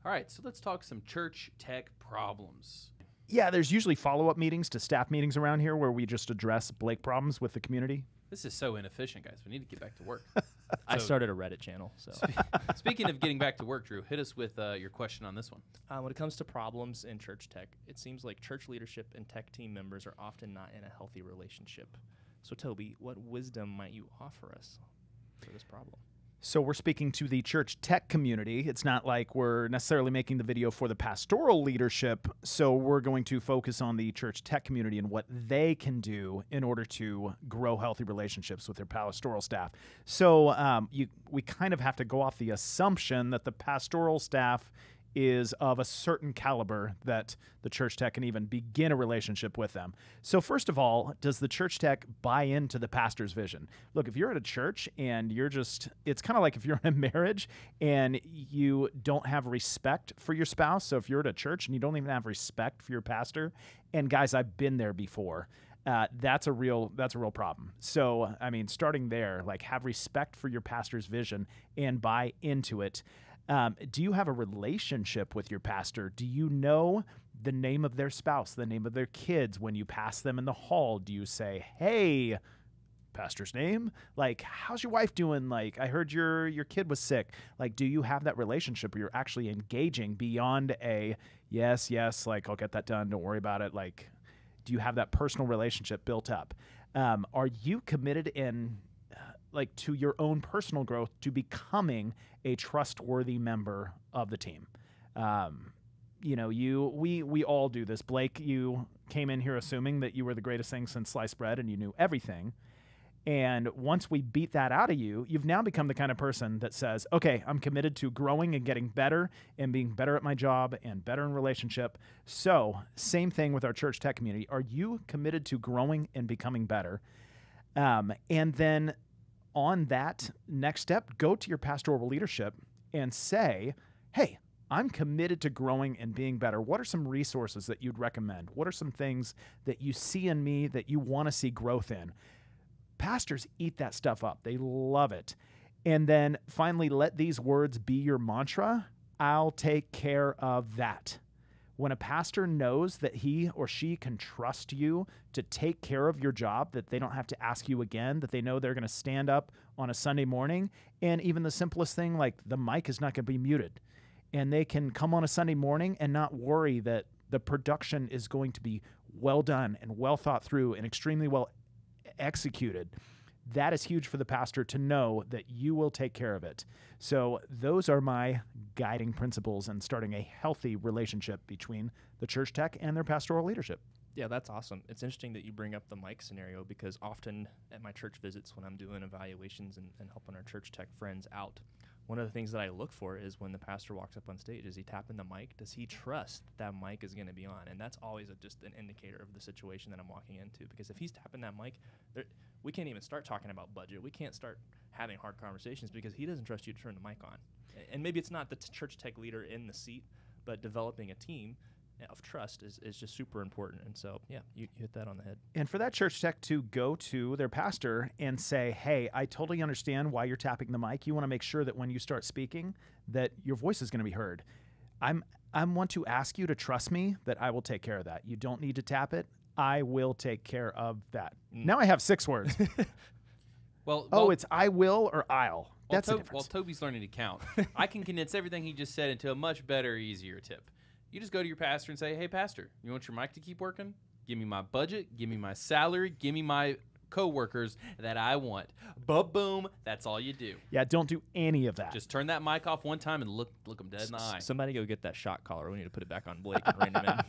All right, so let's talk some church tech problems. Yeah, there's usually follow-up meetings to staff meetings around here where we just address Blake problems with the community. This is so inefficient, guys. We need to get back to work. I started a Reddit channel. So, Speaking of getting back to work, Drew, hit us with your question on this one. when it comes to problems in church tech, it seems like church leadership and tech team members are often not in a healthy relationship. So, Toby, what wisdom might you offer us for this problem? So we're speaking to the church tech community. It's not like we're necessarily making the video for the pastoral leadership. So we're going to focus on the church tech community and what they can do in order to grow healthy relationships with their pastoral staff. So we kind of have to go off the assumption that the pastoral staff is of a certain caliber that the church tech can even begin a relationship with them. So first of all, does the church tech buy into the pastor's vision? Look, if you're at a church and it's kind of like if you're in a marriage and you don't have respect for your spouse. So if you're at a church and you don't even have respect for your pastor, and guys, I've been there before. That's a real problem. So, I mean, starting there, like have respect for your pastor's vision and buy into it. Do you have a relationship with your pastor? Do you know the name of their spouse, the name of their kids? When you pass them in the hall, do you say, hey, pastor's name? Like, how's your wife doing? Like, I heard your kid was sick. Like, do you have that relationship where you're actually engaging beyond a yes, like, I'll get that done. Don't worry about it. Like, do you have that personal relationship built up? Are you committed in to your own personal growth, to becoming a trustworthy member of the team? We all do this. Blake, you came in here assuming that you were the greatest thing since sliced bread and you knew everything. And once we beat that out of you, you've now become the kind of person that says, okay, I'm committed to growing and getting better and being better at my job and better in relationship. So same thing with our church tech community. Are you committed to growing and becoming better? And then on that next step, go to your pastoral leadership and say, hey, I'm committed to growing and being better. What are some resources that you'd recommend? What are some things that you see in me that you want to see growth in? Pastors eat that stuff up. They love it. And then finally, let these words be your mantra. I'll take care of that. When a pastor knows that he or she can trust you to take care of your job, that they don't have to ask you again, that they know they're going to stand up on a Sunday morning, and even the simplest thing like the mic is not going to be muted, and they can come on a Sunday morning and not worry that the production is going to be well done and well thought through and extremely well executed. That is huge for the pastor to know that you will take care of it. So those are my guiding principles in starting a healthy relationship between the church tech and their pastoral leadership. Yeah, that's awesome. It's interesting that you bring up the mic scenario because often at my church visits when I'm doing evaluations and helping our church tech friends out, one of the things that I look for is when the pastor walks up on stage, is he tapping the mic? Does he trust that mic is going to be on? And that's always just an indicator of the situation that I'm walking into, because if he's tapping that mic, we can't even start talking about budget. We can't start having hard conversations because he doesn't trust you to turn the mic on. And maybe it's not the church tech leader in the seat, but developing a team of trust is just super important. And so, yeah, you hit that on the head. And for that church tech to go to their pastor and say, hey, I totally understand why you're tapping the mic. You want to make sure that when you start speaking that your voice is going to be heard. I want to ask you to trust me that I will take care of that. You don't need to tap it. I will take care of that. Now I have 6 words. It's I will or I'll. That's the difference. While Toby's learning to count, I can condense everything he just said into a much better, easier tip. You just go to your pastor and say, hey, pastor, you want your mic to keep working? Give me my budget. Give me my salary. Give me my coworkers that I want. Boom. That's all you do. Yeah, don't do any of that. Just turn that mic off one time and look them dead in the eye. Somebody go get that shot collar. We need to put it back on Blake and rein him in.